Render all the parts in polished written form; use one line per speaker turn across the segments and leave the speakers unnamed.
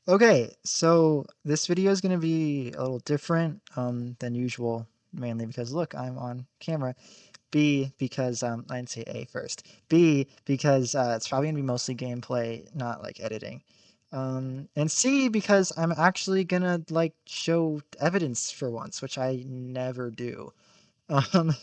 Okay, so this video is going to be a little different than usual, mainly because look, I'm on camera. B, because I didn't say A first. B, because it's probably going to be mostly gameplay, not like editing. And C, because I'm actually gonna like show evidence for once, which I never do. Um,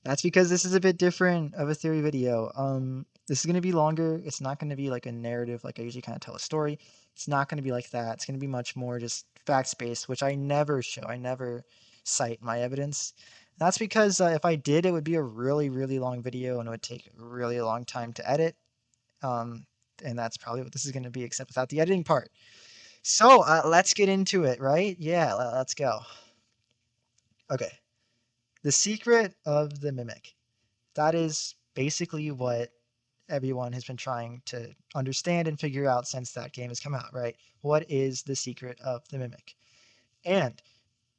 that's because this is a bit different of a theory video. This is going to be longer. It's not going to be like a narrative like I usually kind of tell a story. It's not going to be like that. It's going to be much more just facts-based, which I never show. I never cite my evidence. That's because if I did, it would be a really, really long video and it would take a really long time to edit. Um, and that's probably what this is going to be, except without the editing part. So let's get into it, right? Yeah, let's go. Okay. The secret of the mimic. That is basically what everyone has been trying to understand and figure out since that game has come out, right? What is the secret of the mimic? And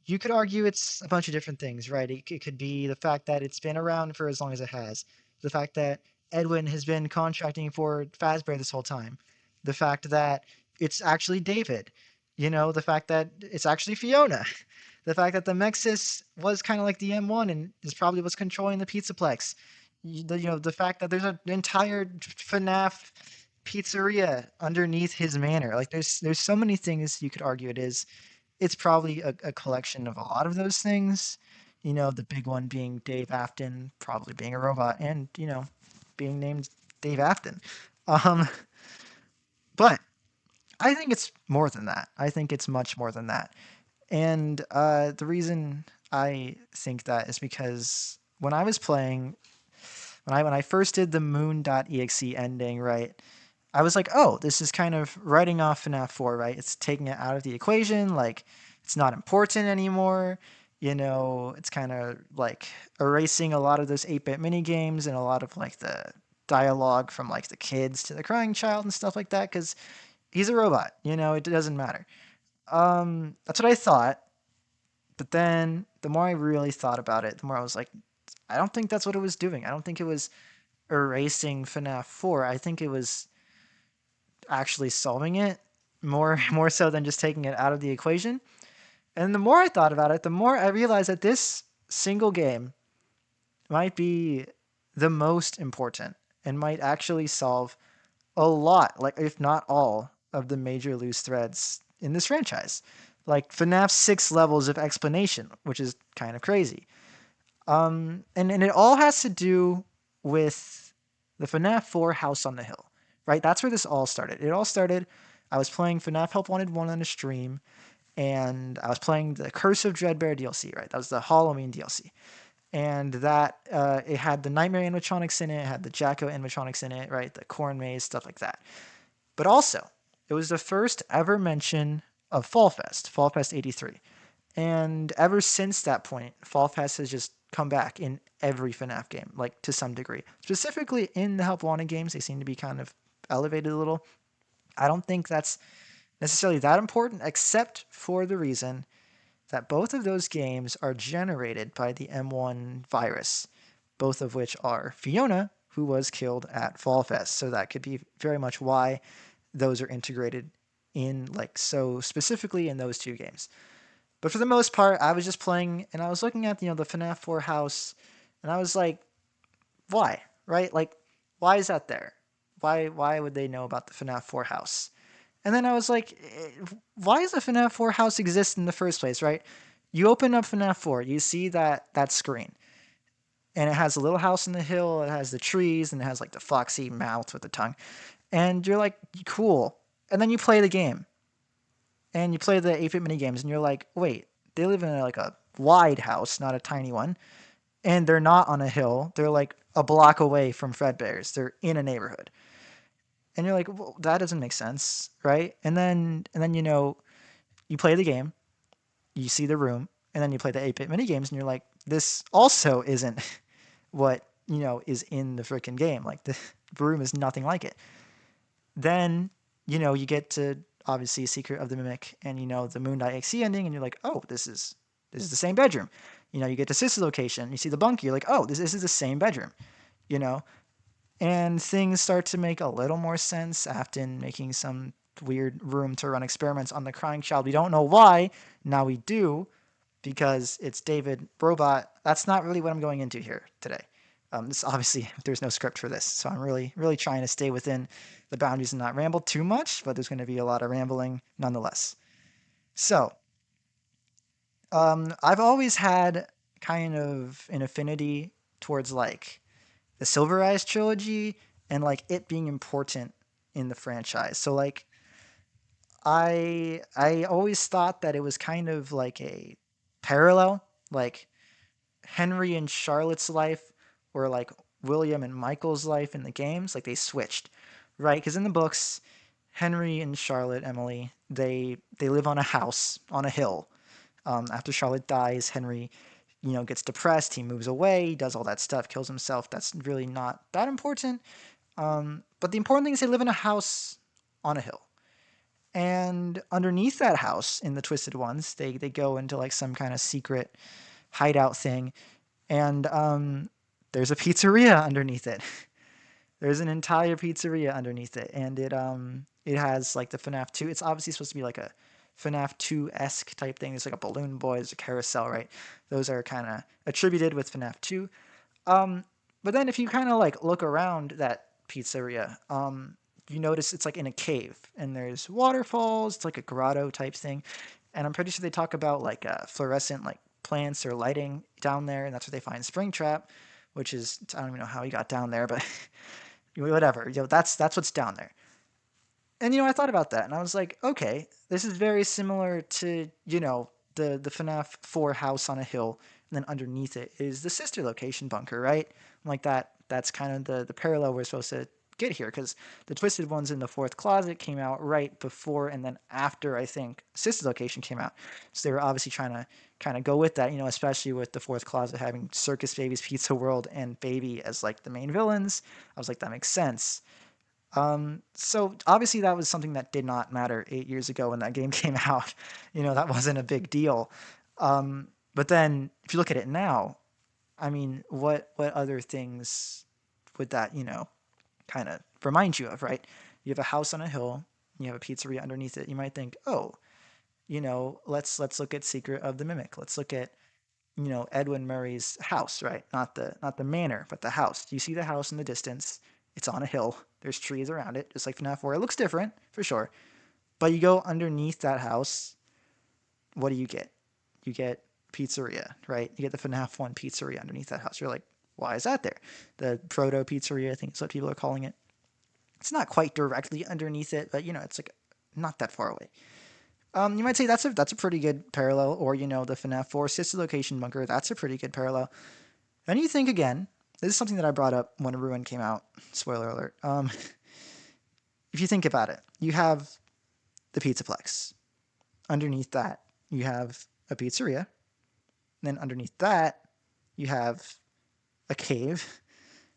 you could argue it's a bunch of different things, right? It could be the fact that it's been around for as long as it has, the fact that Edwin has been contracting for Fazbear this whole time, the fact that it's actually David, the fact that it's actually Fiona, the fact that the Mexis was kind of like the M1 and is probably what's controlling the Pizzaplex, the fact that there's an entire FNAF pizzeria underneath his manor. Like there's so many things you could argue it is. It's probably a collection of a lot of those things. The big one being Dave Afton, probably being a robot, and being named Dave Afton. Um, but I think it's more than that. I think it's much more than that. And the reason I think that is because when I was playing, when I first did the Moon.exe ending, right, I was like, oh, this is kind of writing off FNAF 4, right? It's taking it out of the equation. Like, it's not important anymore. It's kind of like erasing a lot of those 8-bit mini games and a lot of like the dialogue from like the kids to the crying child and stuff like that because he's a robot. It doesn't matter. That's what I thought. But then the more I really thought about it, the more I was like, I don't think that's what it was doing. I don't think it was erasing FNAF 4. I think it was actually solving it more so than just taking it out of the equation. And the more I thought about it, the more I realized that this single game might be the most important and might actually solve a lot, like if not all, of the major loose threads in this franchise. Like FNAF 6 levels of explanation, which is kind of crazy. And it all has to do with the FNAF 4 House on the Hill, right? That's where this all started. It all started, I was playing FNAF Help Wanted 1 on a stream, and I was playing the Curse of Dreadbear DLC, right? That was the Halloween DLC. And that, it had the Nightmare animatronics in it, it had the Jacko animatronics in it, right? The corn maze, stuff like that. But also, it was the first ever mention of Fall Fest 83. And ever since that point, Fall Fest has just come back in every FNAF game, like to some degree. Specifically in the Help Wanted games, they seem to be kind of elevated a little. I don't think that's necessarily that important, except for the reason that both of those games are generated by the M1 virus, both of which are Fiona, who was killed at Fall Fest. So that could be very much why those are integrated in, like, so specifically in those two games. But for the most part, I was just playing and I was looking at, the FNAF 4 house and I was like, why? Right? Like, why is that there? Why would they know about the FNAF 4 house? And then I was like, why does the FNAF 4 house exist in the first place, right? You open up FNAF 4, you see that screen. And it has a little house in the hill, it has the trees, and it has like the foxy mouth with the tongue. And you're like, cool. And then you play the game. And you play the 8-bit mini games and you're like, wait, they live in like a wide house, not a tiny one. And they're not on a hill. They're like a block away from Fredbear's. They're in a neighborhood. And you're like, well, that doesn't make sense, right? And then you play the game, you see the room, and then you play the 8-bit mini games and you're like, this also isn't what, is in the freaking game. Like the room is nothing like it. Then, you get to obviously Secret of the Mimic and the Moon.exe ending, and you're like, oh, this is the same bedroom. You get to Sis's location, you see the bunkie, you're like, oh, this is the same bedroom, you know? And things start to make a little more sense. Afton making some weird room to run experiments on the crying child. We don't know why. Now we do, because it's David Robot. That's not really what I'm going into here today. This obviously there's no script for this, so I'm really trying to stay within the boundaries and not ramble too much. But there's going to be a lot of rambling nonetheless. So I've always had kind of an affinity towards like the Silver Eyes trilogy and like it being important in the franchise. So like I always thought that it was kind of like a parallel, like Henry and Charlotte's life or like William and Michael's life in the games, like they switched, right? Because in the books, Henry and Charlotte, Emily, they live on a house on a hill. After Charlotte dies, Henry, gets depressed. He moves away. He does all that stuff, kills himself. That's really not that important. But the important thing is they live in a house on a hill. And underneath that house, in the Twisted Ones, they go into like some kind of secret hideout thing, and there's a pizzeria underneath it. There's an entire pizzeria underneath it, and it has like the FNAF 2. It's obviously supposed to be like a FNAF 2 esque type thing. There's like a balloon boy, there's a carousel, right? Those are kind of attributed with FNAF 2. Um, but then if you kind of like look around that pizzeria, you notice it's like in a cave, and there's waterfalls. It's like a grotto type thing, and I'm pretty sure they talk about like fluorescent like plants or lighting down there, and that's where they find Springtrap, which is I don't even know how he got down there, but whatever. That's what's down there. And I thought about that, and I was like, okay, this is very similar to the FNAF 4 house on a hill, and then underneath it is the sister location bunker, right? I'm like that. That's kind of the parallel we're supposed to get here, because the Twisted Ones in the fourth closet came out right before and then after I think sister location came out, so they were obviously trying to kind of go with that, especially with the fourth closet having Circus Baby's Pizza World and Baby as like the main villains. I was like, that makes sense. So obviously that was something that did not matter 8 years ago when that game came out. That wasn't a big deal. But then if you look at it now, I mean, what other things would that kind of remind you of, right? You have a house on a hill, you have a pizzeria underneath it. You might think, oh, let's look at Secret of the Mimic. Let's look at Edwin Murray's house, right? Not the manor, but the house. Do you see the house in the distance? It's on a hill. There's trees around it, just like FNAF 4. It looks different for sure, but you go underneath that house. What do you get? You get pizzeria, right? You get the FNAF 1 pizzeria underneath that house. You're like, why is that there? The proto pizzeria, I think is what people are calling it. It's not quite directly underneath it, but it's like not that far away. You might say that's a pretty good parallel, or the FNAF 4 sister location bunker. That's a pretty good parallel. And you think again, this is something that I brought up when Ruin came out. Spoiler alert. If you think about it, you have the Pizzaplex. Underneath that, you have a pizzeria. And then underneath that, you have a cave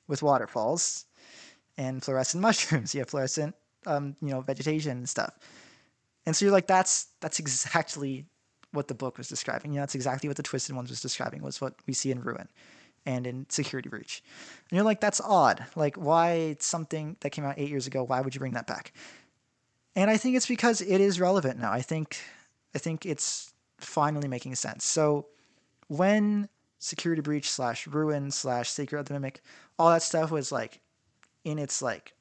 with waterfalls and fluorescent mushrooms. You have fluorescent, vegetation and stuff. And so you're like, that's exactly what the book was describing. That's exactly what the Twisted Ones was describing, was what we see in Ruin and in Security Breach. And you're like, that's odd. Like, why something that came out 8 years ago, why would you bring that back? And I think it's because it is relevant now. I think it's finally making sense. So when Security Breach / Ruin / Secret of the Mimic, all that stuff was like in its like,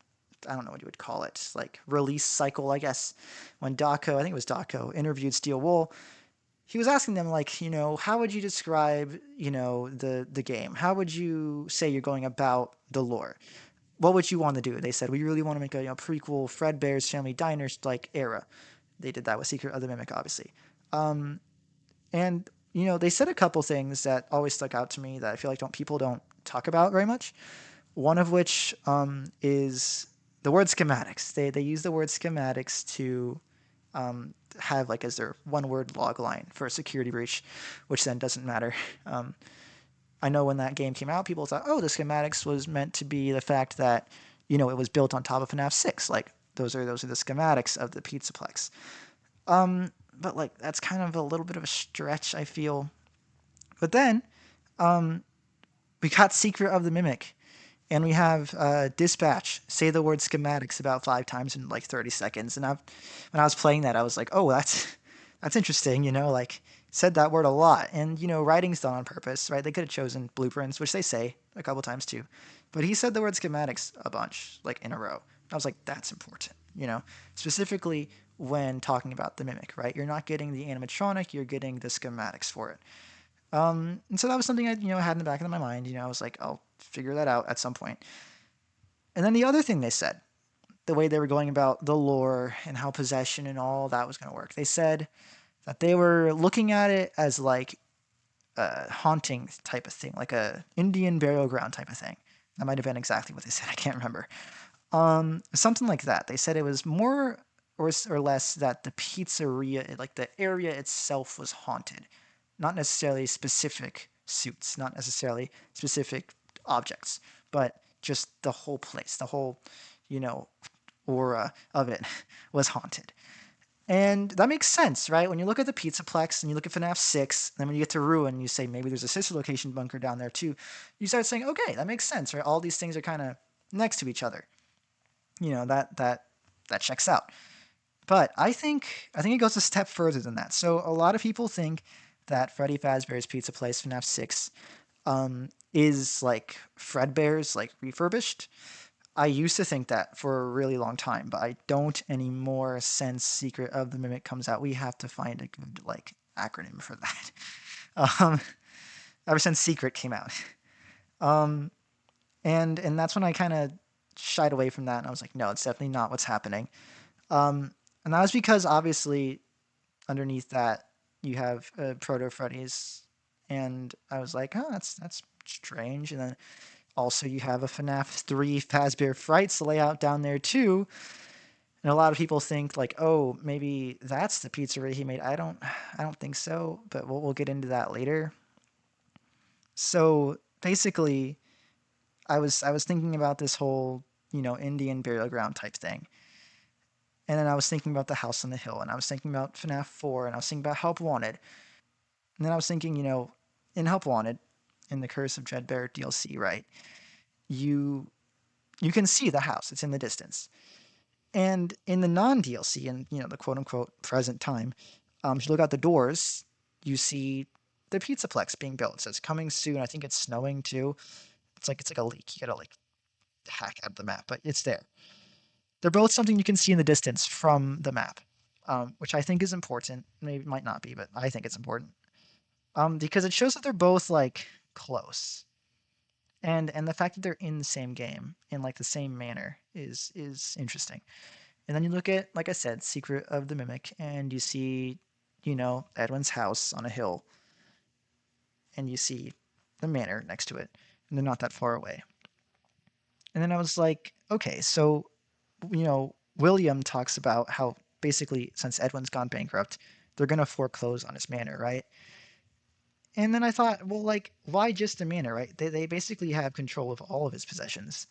I don't know what you would call it, like release cycle, I guess. When Daco, I think it was Daco, interviewed Steel Wool, he was asking them like, how would you describe, the game? How would you say you're going about the lore? What would you want to do? They said, we really want to make a prequel Fredbear's Family Diners like era. They did that with Secret of the Mimic, obviously. And they said a couple things that always stuck out to me that I feel like people don't talk about very much. One of which is the word schematics. They use the word schematics to have like as their one word log line for a security breach, which then doesn't matter. I know when that game came out, people thought, oh, the schematics was meant to be the fact that it was built on top of FNAF 6. Like those are the schematics of the Pizzaplex. But like that's kind of a little bit of a stretch, I feel. But then we got Secret of the Mimic, And we have dispatch, say the word schematics about 5 times in like 30 seconds. And when I was playing that, I was like, oh, that's interesting, like said that word a lot. And, writing's done on purpose, right? They could have chosen blueprints, which they say a couple times too. But he said the word schematics a bunch, like in a row. I was like, that's important, specifically when talking about the mimic, right? You're not getting the animatronic, you're getting the schematics for it. And so that was something I, had in the back of my mind. I was like, I'll figure that out at some point. And then the other thing they said, the way they were going about the lore and how possession and all that was going to work, they said that they were looking at it as like a haunting type of thing, like a Indian burial ground type of thing. That might have been exactly what they said. I can't remember. Something like that. They said it was more or less that the pizzeria, like the area itself, was haunted, not necessarily specific suits, not necessarily specific objects, but just the whole place, the whole, you know, aura of it was haunted. And that makes sense, right? When you look at the Pizzaplex and you look at FNAF 6, and then when you get to Ruin, you say maybe there's a sister location bunker down there too. You start saying, okay, that makes sense, right? All these things are kind of next to each other. That checks out. But I think it goes a step further than that. So a lot of people think that Freddy Fazbear's Pizza Place FNAF 6 is like Fredbear's, like refurbished. I used to think that for a really long time, but I don't anymore since Secret of the Mimic comes out. We have to find a good like acronym for that. Um, ever since Secret came out. Um, and that's when I kind of shied away from that and I was like, no, it's definitely not what's happening. And that was because obviously underneath that you have Proto Freddy's, and I was like, oh, that's strange. And then also you have a FNAF 3 Fazbear Frights layout down there too. And a lot of people think like, oh, maybe that's the pizzeria he made. I don't think so, but we'll get into that later. So basically, I was thinking about this whole Indian burial ground type thing. And then I was thinking about the house on the hill, and I was thinking about FNAF 4, and I was thinking about Help Wanted. And then I was thinking, in Help Wanted, in the Curse of Dreadbear DLC, right? You you can see the house; it's in the distance. And in the non DLC, in the quote unquote present time, if you look out the doors, you see the Pizzaplex being built. It says coming soon. I think it's snowing too. It's like a leak. You gotta like hack out the map, but it's there. They're both something you can see in the distance from the map, which I think is important. Maybe it might not be, but I think it's important because it shows that they're both like close, and the fact that they're in the same game in like the same manner is interesting. And then you look at, like I said, Secret of the Mimic, and you see, Edwin's house on a hill, and you see the manor next to it, and they're not that far away. And then I was like, okay, so William talks about how basically since Edwin's gone bankrupt, they're gonna foreclose on his manor, right? And then I thought, well, like, why just the manor, right? They basically have control of all of his possessions.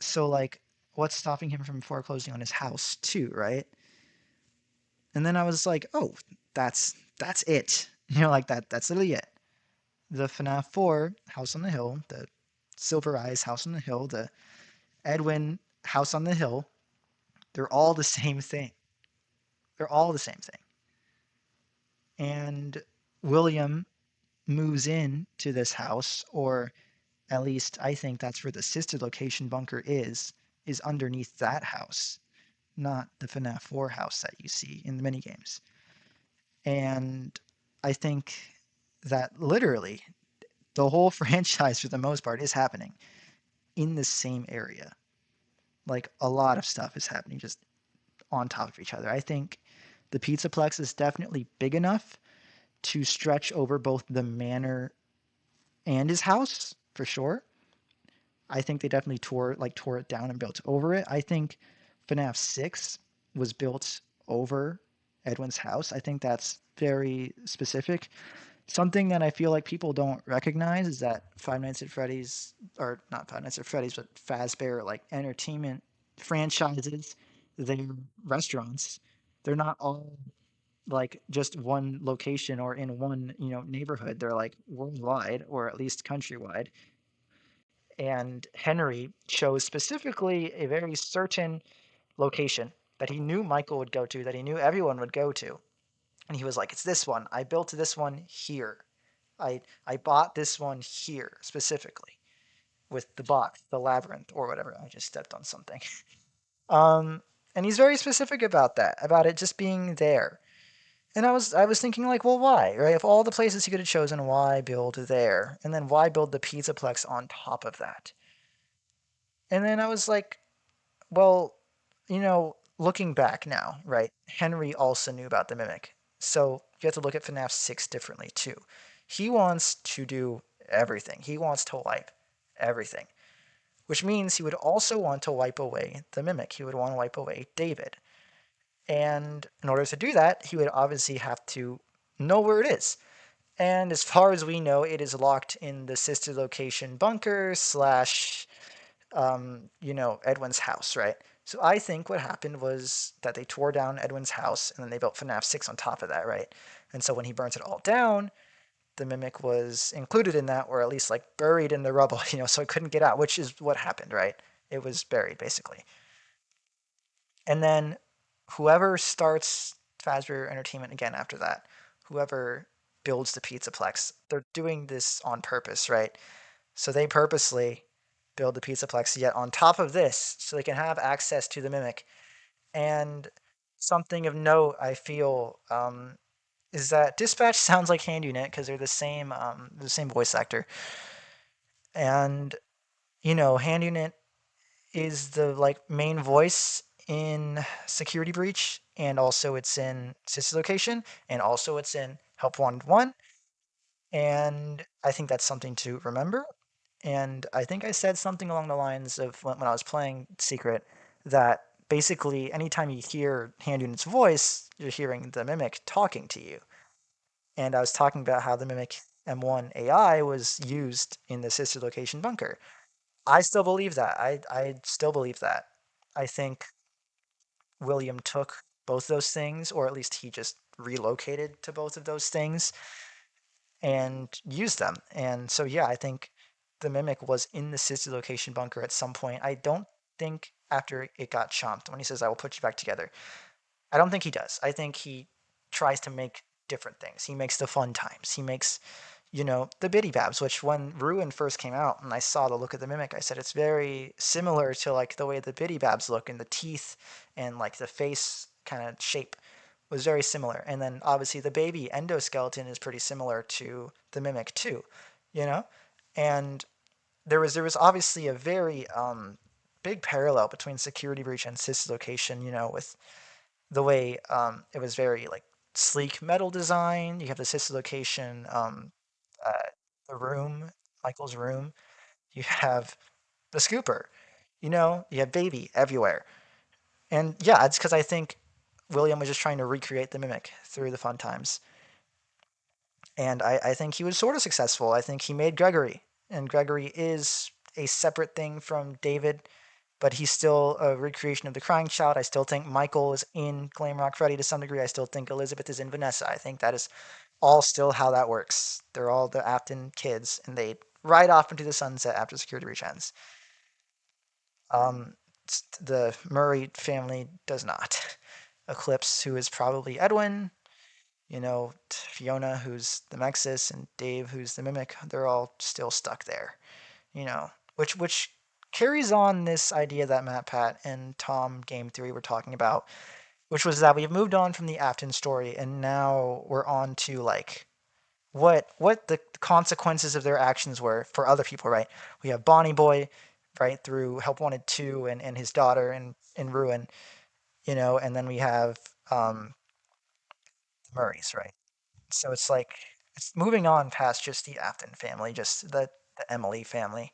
So like, what's stopping him from foreclosing on his house too, right? And then I was like, oh, that's it. Like that's literally it. The FNAF 4 House on the Hill, the Silver Eyes House on the Hill, the Edwin House on the Hill, they're all the same thing. They're all the same thing. And William moves in to this house, or at least I think that's where the sister location bunker is underneath that house, not the FNAF 4 house that you see in the minigames. And I think that literally the whole franchise, for the most part, is happening in the same area. Like a lot of stuff is happening just on top of each other. I think the Pizzaplex is definitely big enough to stretch over both the manor and his house for sure. I think they definitely tore it down and built over it. I think FNAF 6 was built over Edwin's house. I think that's very specific. Something that I feel like people don't recognize is that Five Nights at Freddy's, or not Five Nights at Freddy's, but Fazbear, like entertainment franchises, they're restaurants. They're not all like just one location or in one, neighborhood. They're like worldwide or at least countrywide. and Henry chose specifically a very certain location that he knew Michael would go to, that he knew everyone would go to. And he was like, "It's this one. I built this one here. I bought this one here specifically with the box, the labyrinth, or whatever." I just stepped on something. Um, and he's very specific about that, about it just being there. And I was thinking like, well, why, right? Of all the places he could have chosen, why build there? And then why build the Pizzaplex on top of that? And then I was like, well, looking back now, right? Henry also knew about the Mimic. So you have to look at FNAF 6 differently too. He wants to do everything. He wants to wipe everything, which means he would also want to wipe away the Mimic. He would want to wipe away David. And in order to do that, he would obviously have to know where it is. And as far as we know, it is locked in the sister location bunker slash, Edwin's house, right? So I think what happened was that they tore down Edwin's house and then they built FNAF 6 on top of that, right? And so when he burnt it all down, the Mimic was included in that, or at least like buried in the rubble, so it couldn't get out, which is what happened, right? It was buried basically. And then whoever starts Fazbear Entertainment again after that, whoever builds the Pizzaplex, they're doing this on purpose, right? So they purposely build the Pizzaplex yet on top of this so they can have access to the Mimic. And something of note, I feel, is that Dispatch sounds like Hand Unit because they're the same voice actor. And, Hand Unit is the like main voice in Security Breach, and also it's in Sister Location, and also it's in Help Wanted 1. And I think that's something to remember. And I think I said something along the lines of when I was playing Secret that basically anytime you hear Hand Unit's voice, you're hearing the Mimic talking to you. And I was talking about how the Mimic M1 AI was used in the Sister Location bunker. I still believe that. I still believe that. I think William took both those things, or at least he just relocated to both of those things and used them. And so, yeah, I think the Mimic was in the sister location bunker at some point. I don't think after it got chomped, when he says, "I will put you back together," I don't think he does. I think he tries to make different things. He makes the fun times. He makes, the Biddy Babs, which when Ruin first came out and I saw the look of the Mimic, I said it's very similar to like the way the Biddy Babs look, and the teeth and like the face kind of shape was very similar. And then obviously the baby endoskeleton is pretty similar to the Mimic too, you know? And there was obviously a very big parallel between Security Breach and Sis Location, with the way it was very like sleek metal design. You have the Sis Location, uh, the room, Michael's room. You have the scooper. You have baby everywhere. And yeah, it's because I think William was just trying to recreate the Mimic through the fun times. And I think he was sort of successful. I think he made Gregory, and Gregory is a separate thing from David, but he's still a recreation of the Crying Child. I still think Michael is in Glam Rock Freddy to some degree. I still think Elizabeth is in Vanessa. I think that is all still how that works. They're all the Afton kids, and they ride off into the sunset after Security Breach ends. Um, the Murray family does not. Eclipse, who is probably Edwin, Fiona, who's the Mexis, and Dave, who's the Mimic, they're all still stuck there, which carries on this idea that Matt Pat and Tom Game Theory were talking about, which was that we've moved on from the Afton story and now we're on to like what the consequences of their actions were for other people, right? We have Bonnie Boy, right, through Help Wanted 2 and his daughter in Ruin, and then we have Murray's, right? So it's like it's moving on past just the Afton family, just the Emily family.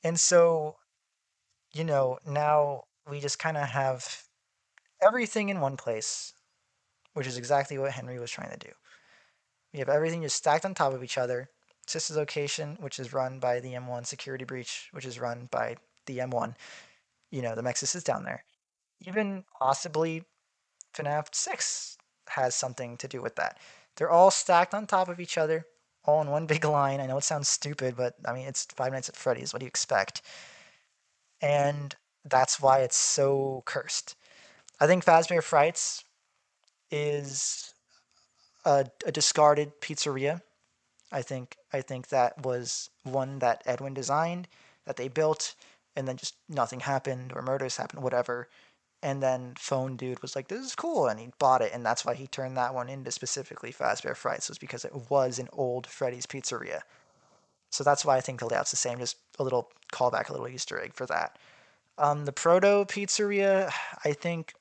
And so, now we just kind of have everything in one place, which is exactly what Henry was trying to do. We have everything just stacked on top of each other. Sister's location, which is run by the M1, Security Breach, which is run by the M1. The Mexis is down there. Even possibly FNAF 6 has something to do with that. They're all stacked on top of each other, all in one big line. I know it sounds stupid, but I mean, it's Five Nights at Freddy's. What do you expect? And that's why it's so cursed. I think Fazbear Frights is a discarded pizzeria. I think that was one that Edwin designed, that they built, and then just nothing happened or murders happened, whatever. And then Phone Dude was like, "This is cool," and he bought it, and that's why he turned that one into specifically Fazbear Frights, was because it was an old Freddy's Pizzeria. So that's why I think the layout's the same. Just a little callback, a little Easter egg for that. The Proto Pizzeria, I think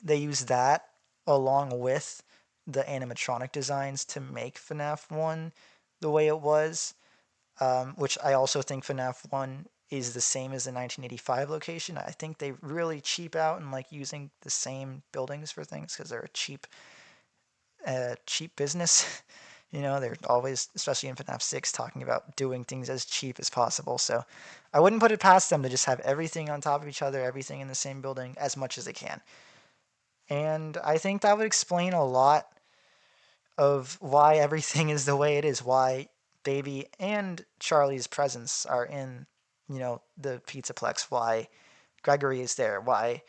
they used that along with the animatronic designs to make FNAF 1 the way it was, which I also think FNAF 1 is the same as the 1985 location. I think they really cheap out and like using the same buildings for things because they're a cheap business. You know, they're always, especially in FNAF 6, talking about doing things as cheap as possible. So I wouldn't put it past them to just have everything on top of each other, everything in the same building as much as they can. And I think that would explain a lot of why everything is the way it is, why Baby and Charlie's presence are in, the Pizzaplex, why Gregory is there, why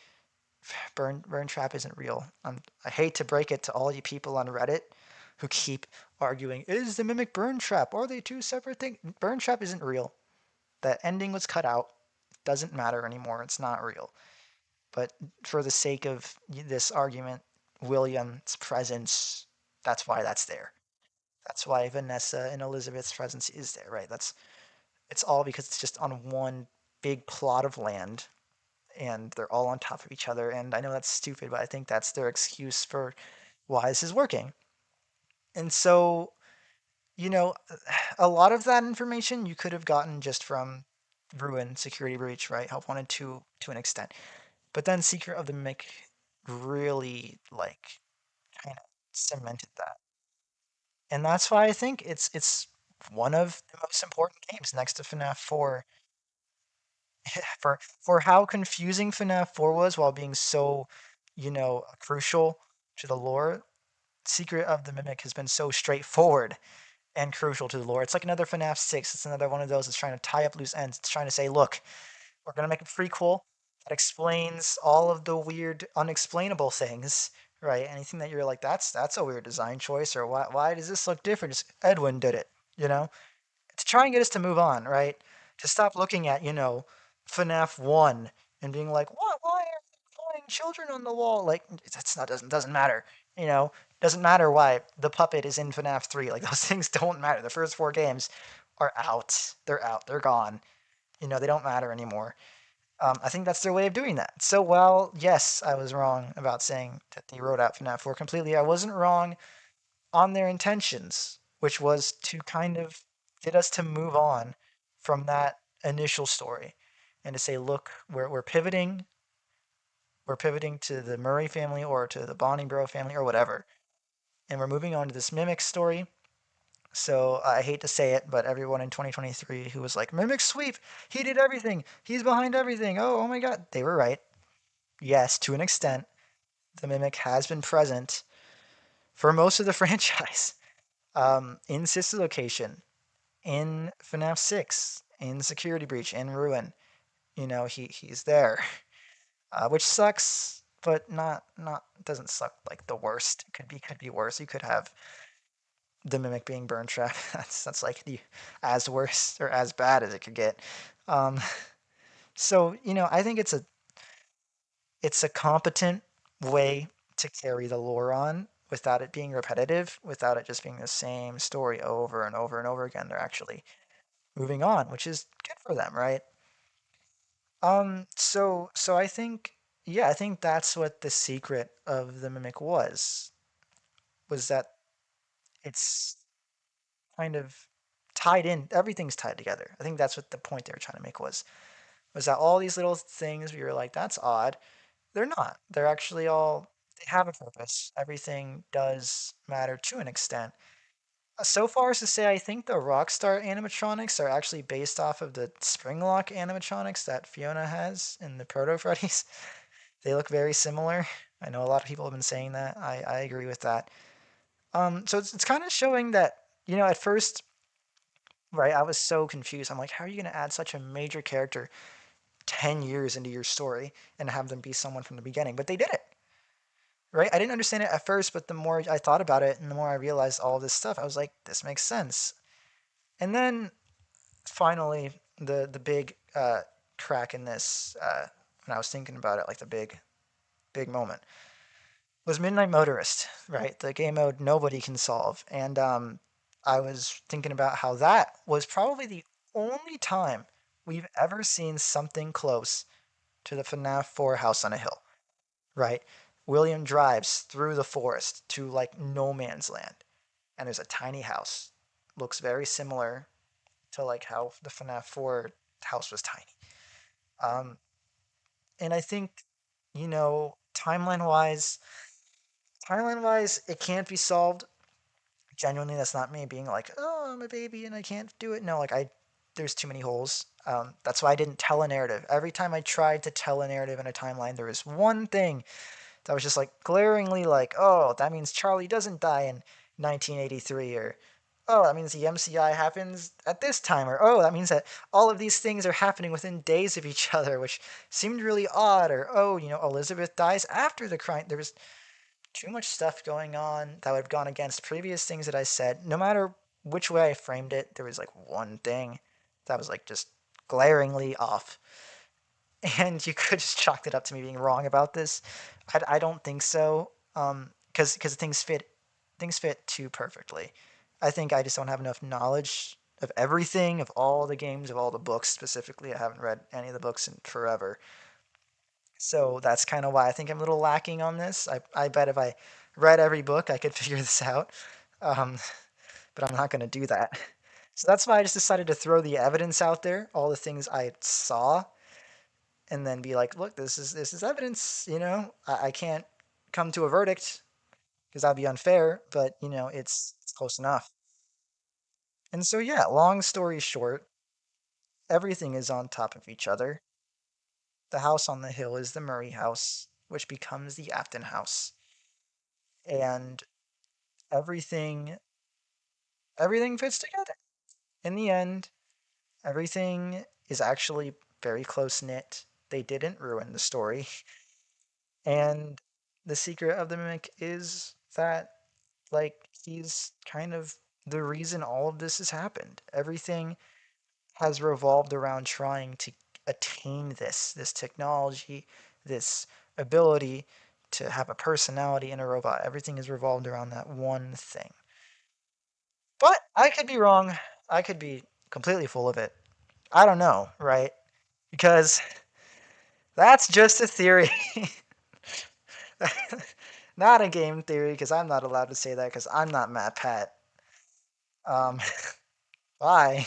Burn Trap isn't real. I hate to break it to all you people on Reddit who keep arguing, is the Mimic Burn Trap? Are they two separate things? Burn Trap isn't real. That ending was cut out. It doesn't matter anymore. It's not real. But for the sake of this argument, William's presence, that's why that's there. That's why Vanessa and Elizabeth's presence is there, right? It's all because it's just on one big plot of land and they're all on top of each other. And I know that's stupid, but I think that's their excuse for why this is working. And so, you know, a lot of that information you could have gotten just from Ruin Security Breach, right? Help wanted to an extent. But then Secret of the Mimic really like kind of cemented that. And that's why I think it's one of the most important games next to FNAF 4 for how confusing FNAF 4 was while being so, crucial to the lore. Secret of the Mimic has been so straightforward and crucial to the lore. It's like another FNAF 6. It's another one of those that's trying to tie up loose ends. It's trying to say, look, we're going to make a prequel that explains all of the weird, unexplainable things, right? Anything that you're like, that's a weird design choice, or why does this look different? Just Edwin did it, you know? To try and get us to move on, right? To stop looking at, FNAF 1 and being like, what? Why are there flying children on the wall? Like, that's not doesn't matter. You know, doesn't matter why the puppet is in FNAF 3. Like those things don't matter. The first four games are out. They're out. They're gone. They don't matter anymore. I think that's their way of doing that. So, while yes, I was wrong about saying that they wrote out FNAF 4 completely, I wasn't wrong on their intentions, which was to kind of get us to move on from that initial story and to say, look, we're pivoting. We're pivoting to the Murray family or to the Boningbrough family or whatever. And we're moving on to this Mimic story. So I hate to say it, but everyone in 2023 who was like, Mimic Sweep, he did everything. He's behind everything. Oh my God. They were right. Yes, to an extent, the Mimic has been present for most of the franchise. In Sister Location, in FNAF 6, in Security Breach, in Ruin. He's there, which sucks, but not doesn't suck like the worst. It could be worse. You could have the Mimic being Burn Trap. That's like the as worse or as bad as it could get. Um, so I think it's a competent way to carry the lore on without it being repetitive, without it just being the same story over and over and over again. They're actually moving on, which is good for them, right? So I think, yeah, I think that's what the secret of the Mimic was that it's kind of tied in. Everything's tied together. I think that's what the point they were trying to make was that all these little things where you're like, that's odd. They're not. They're actually all they have a purpose. Everything does matter to an extent. So far as to say, I think the Rockstar animatronics are actually based off of the Springlock animatronics that Fiona has in the Proto Freddy's. They look very similar. I know a lot of people have been saying that. I agree with that. So it's kind of showing that at first, right, I was so confused. I'm like, how are you going to add such a major character 10 years into your story and have them be someone from the beginning? But they did it, right? I didn't understand it at first, but the more I thought about it and the more I realized all this stuff, I was like, this makes sense. And then finally, the big crack in this, when I was thinking about it, like the big moment, was Midnight Motorist, right? The game mode nobody can solve. And I was thinking about how that was probably the only time we've ever seen something close to the FNAF 4 House on a Hill, right? William drives through the forest to like no man's land, and there's a tiny house. Looks very similar to like how the FNAF 4 house was tiny. Um, and I think, you know, timeline wise, it can't be solved. Genuinely, that's not me being like, oh, I'm a baby and I can't do it. No, like there's too many holes. That's why I didn't tell a narrative. Every time I tried to tell a narrative in a timeline, there was one thing that was just like glaringly like, oh, that means Charlie doesn't die in 1983, or oh, that means the MCI happens at this time, or oh, that means that all of these things are happening within days of each other, which seemed really odd, or oh, Elizabeth dies after the crime. There was too much stuff going on that would have gone against previous things that I said. No matter which way I framed it, there was like one thing that was like just glaringly off. And you could just chalk it up to me being wrong about this. I don't think so. Because things fit too perfectly. I think I just don't have enough knowledge of everything, of all the games, of all the books specifically. I haven't read any of the books in forever. So that's kind of why I think I'm a little lacking on this. I bet if I read every book, I could figure this out. Um, but I'm not going to do that. So that's why I just decided to throw the evidence out there, all the things I saw, and then be like, look, this is evidence. I can't come to a verdict because that'd be unfair, but it's close enough. And so yeah, long story short, everything is on top of each other. The house on the hill is the Murray house, which becomes the Afton house, and everything everything fits together. In the end, everything is actually very close knit. They didn't ruin the story. And the secret of the mimic is that, like, he's kind of the reason all of this has happened. Everything has revolved around trying to attain this technology, this ability to have a personality in a robot. Everything is revolved around that one thing. But I could be wrong. I could be completely full of it. I don't know, right? Because that's just a theory. Not a game theory, because I'm not allowed to say that because I'm not Matt Pat. Um, bye.